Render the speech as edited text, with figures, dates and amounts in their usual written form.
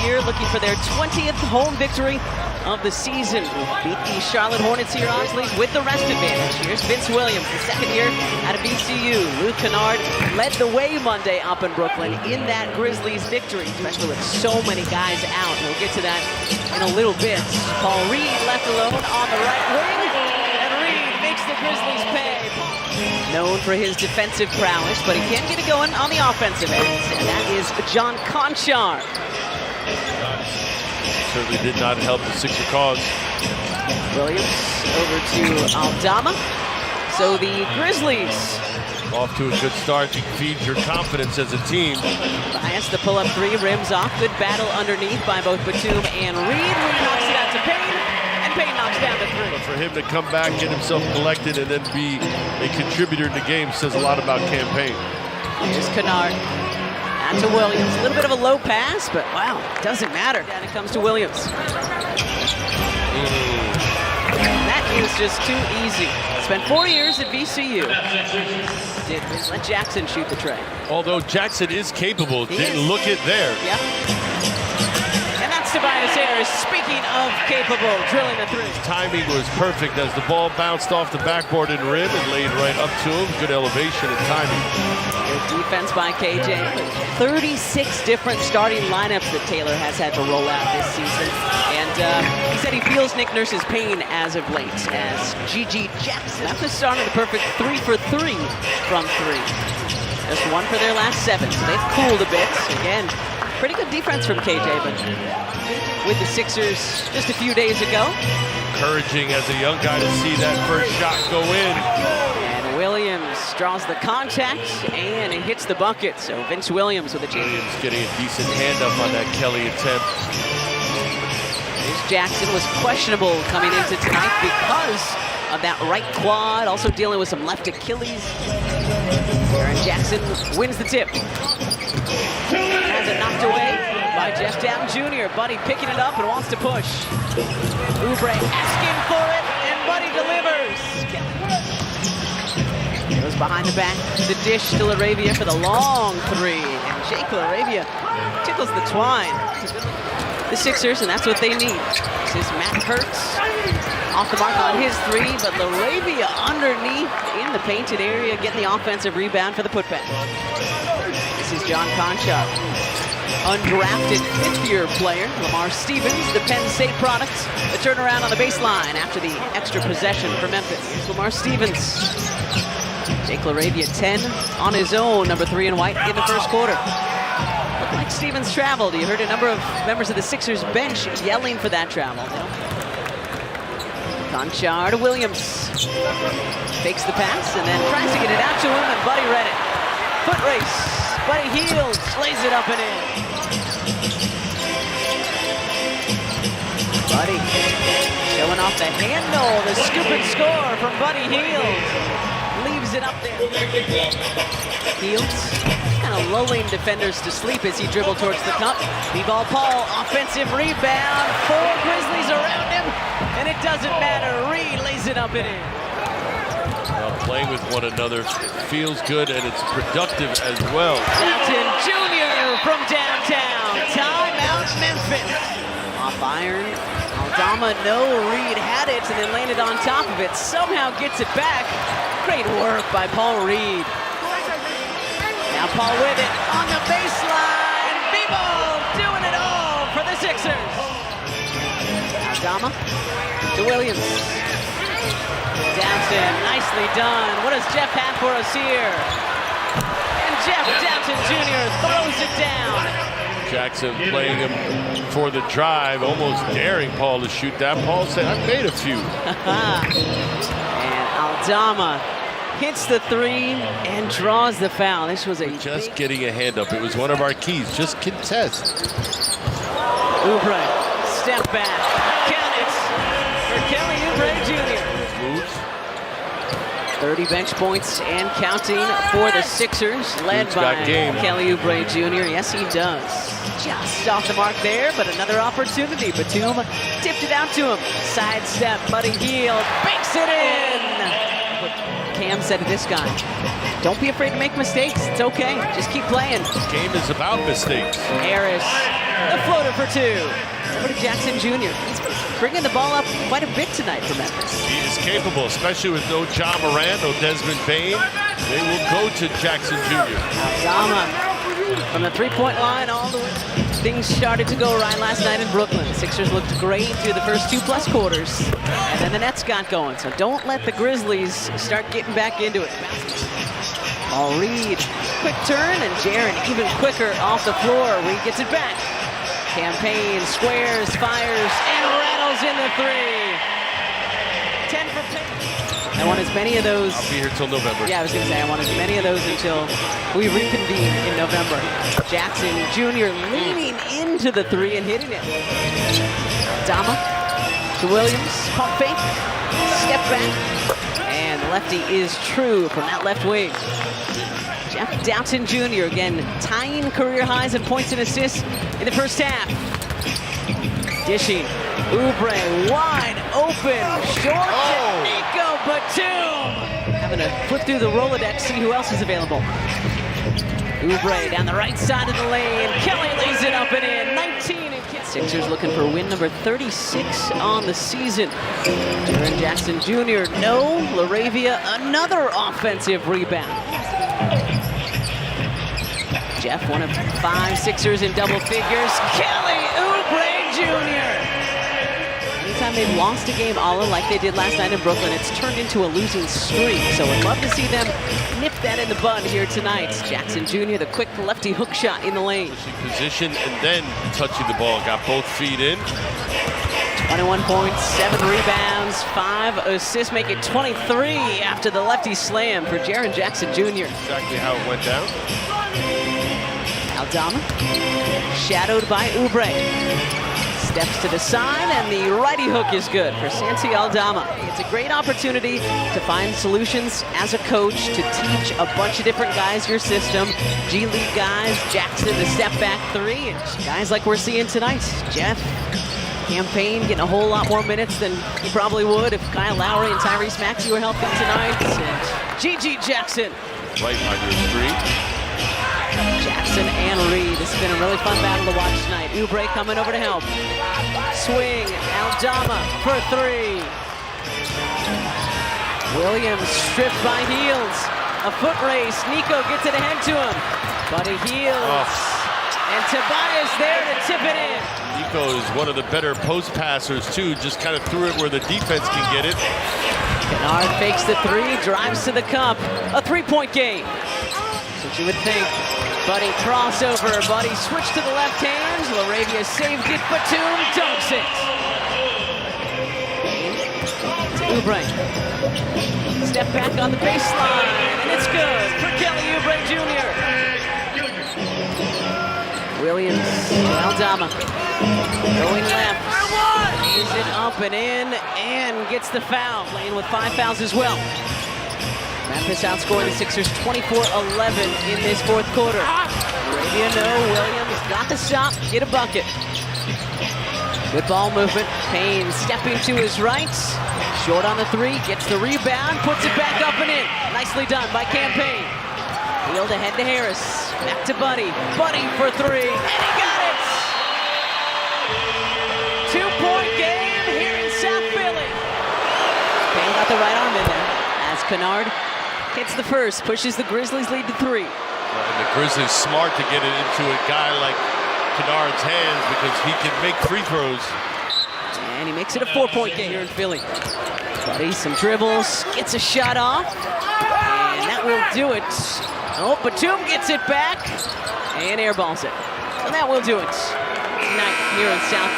here, looking for their 20th home victory of the season. Beat the Charlotte Hornets here, honestly, with the rest advantage. Here's Vince Williams, the second year out of VCU. Luke Kennard led the way Monday up in Brooklyn in that Grizzlies victory, especially with so many guys out. We'll get to that in a little bit. Paul Reed left alone on the right wing, and Reed makes the Grizzlies pay. Known for his defensive prowess, but he can get it going on the offensive end, and that is John Conchar. Certainly did not help the Sixer cause. Williams over to Aldama. So the Grizzlies off to a good start to feed your confidence as a team. Bias the pull-up three, rims off. Good battle underneath by both Batum and Reed. Reed knocks it out to Payne, and Payne knocks down the three. But for him to come back, get himself collected, and then be a contributor in the game says a lot about campaign. Here's Kennard. Out to Williams. A little bit of a low pass, but wow, doesn't matter. And it comes to Williams. That is just too easy. Spent 4 years at VCU. Did let Jackson shoot the tray. Although Jackson is capable, He didn't is. look it there. Yep. And that's Tobias Harris. Speaking of capable, drilling the three. Timing was perfect as the ball bounced off the backboard and rim and laid right up to him. Good elevation and timing. Good defense by KJ. 36 different starting lineups that Taylor has had to roll out this season. And he said he feels Nick Nurse's pain as of late, as G.G. Jackson. That's the start of the perfect 3 for 3 from three. Just one for their last 7, so they've cooled a bit. Again, pretty good defense from KJ, but with the Sixers just a few days ago. Encouraging as a young guy to see that first shot go in. And Williams draws the contact, and it hits the bucket. So Vince Williams with a chance. Williams getting a decent hand up on that Kelly attempt. Jackson was questionable coming into tonight because of that right quad, also dealing with some left Achilles. Aaron Jackson wins the tip. Has it knocked away by Jeff Down Jr. Buddy picking it up and wants to push. Oubre asking for it, and Buddy delivers. Goes behind the back, the dish to LaRavia for the long three. And Jake LaRavia tickles the twine. The Sixers, and that's what they need. This is Matt Hurts off the mark on his three, but LaRavia underneath in the painted area, getting the offensive rebound for the putback. This is John Conchar, undrafted fifth-year player. Lamar Stevens, the Penn State product, the turnaround on the baseline after the extra possession for Memphis. Here's Lamar Stevens. Jake LaRavia 10 on his own, number 3 in white in the first quarter. Looked like Stevens traveled. You heard a number of members of the Sixers bench yelling for that travel. Conchar to Williams. Takes the pass and then tries to get it out to him, and Buddy read it. Foot race. Buddy Hield lays it up and in. Buddy showing off the handle. The scoop and score from Buddy Hield. Leaves it up there. Fields kind of lulling defenders to sleep as he dribbled towards the cup. B-ball Paul, offensive rebound. 4 Grizzlies around him, and it doesn't matter. Reed lays it up and in. Playing with one another feels good, and it's productive as well. Johnson Jr. from downtown. Timeout Memphis. Off iron. Aldama, no, Reed had it and then landed on top of it. Somehow gets it back. Great work by Paul Reed. Now Paul with it on the baseline. B-ball doing it all for the Sixers. Aldama to Williams. Downton, nicely done. What does Jeff have for us here? And Jeff Downton Jr. throws it down. Jackson playing him for the drive, almost daring Paul to shoot that. Paul said, I've made a few. And Aldama hits the three and draws the foul. This was a just getting a hand up. It was one of our keys. Just contest. Oubre, step back. Count it for Kelly Oubre Jr. Moves. 30 bench points and counting for the Sixers, led by Kelly Oubre Jr. Yes, he does. Just off the mark there, but another opportunity. Batum tipped it out to him. Sidestep, Buddy Hield banks it in. Cam said to this guy, don't be afraid to make mistakes. It's okay. Just keep playing. This game is about mistakes. Harris The floater for two. Over to Jackson Jr. He's bringing the ball up quite a bit tonight for Memphis. He is capable, especially with no John Moran, no Desmond Bain. They will go to Jackson Jr. Aldama from the three-point line all the way. Things started to go right last night in Brooklyn. The Sixers looked great through the first 2+ quarters. And then the Nets got going. So don't let the Grizzlies start getting back into it. All Reed, quick turn, and Jaren even quicker off the floor. Reed gets it back. Campaign, squares, fires, and rattles in the three. 10 for Payne. I want as many of those. I'll be here till November. Yeah, I was going to say, I want as many of those until we reconvene in November. Jackson Jr. leaning into the three and hitting it. Dama to Williams, pump fake, step back, and the lefty is true from that left wing. Jeff Doughton Jr. again tying career highs in points and assists in the first half. Dishing, Oubre wide open, short to Nico Batum. Having to flip through the Rolodex, see who else is available. Oubre down the right side of the lane. Kelly lays it up and in. 19 and Kids. Sixers looking for win number 36 on the season. Jaren Jackson Jr. No. LaRavia another offensive rebound. Jeff, one of 5 Sixers in double figures. Kelly Oubre Jr. Anytime they've lost a game, Alla, like they did last night in Brooklyn, it's turned into a losing streak. So I'd love to see them nip that in the bud here tonight. Jackson Jr., the quick lefty hook shot in the lane. Position and then touching the ball. Got both feet in. 21 points, 7 rebounds, 5 assists, make it 23 after the lefty slam for Jaren Jackson Jr. Exactly how it went down. Aldama, shadowed by Oubre. Steps to the side, and the righty hook is good for Santi Aldama. It's a great opportunity to find solutions as a coach, to teach a bunch of different guys your system. G League guys, Jackson, the step back three, and guys like we're seeing tonight. Jeff, Campaign getting a whole lot more minutes than he probably would if Kyle Lowry and Tyrese Maxey were healthy tonight. And G.G. Jackson. Right under the screen. Jackson and Reed. This has been a really fun battle to watch tonight. Oubre coming over to help. Swing, Aldama for 3. Williams stripped by Heels. A foot race. Nico gets it ahead to him. But he heals. And Tobias there to tip it in. Nico is one of the better post passers too. Just kind of threw it where the defense can get it. Kennard fakes the 3, drives to the cup. A 3-point game. That's what you would think. Buddy crossover. Buddy switched to the left hand. LaRavia saved it. Batum dunks it. Oubre. Step back on the baseline. And it's good for Kelly Oubre Jr. Williams. Aldama. Going left. Lays it up and in. And gets the foul. Playing with 5 fouls as well. Memphis outscoring the Sixers 24-11 in this fourth quarter. LaRavia no, Williams got the stop, get a bucket. Good ball movement, Payne stepping to his right. Short on the 3, gets the rebound, puts it back up and in. Nicely done by Campaign. Field ahead to Harris, back to Buddy. Buddy for 3, and he got it! 2-point game here in South Philly. Payne got the right arm in there as Kennard hits the first, pushes the Grizzlies lead to 3. And the Grizzlies smart to get it into a guy like Kennard's hands because he can make free throws. And he makes it a 4-point game here in Philly. Buddy, some dribbles, gets a shot off, and that will do it. Oh, Batum gets it back and airballs it. And that will do it tonight here in South Philly.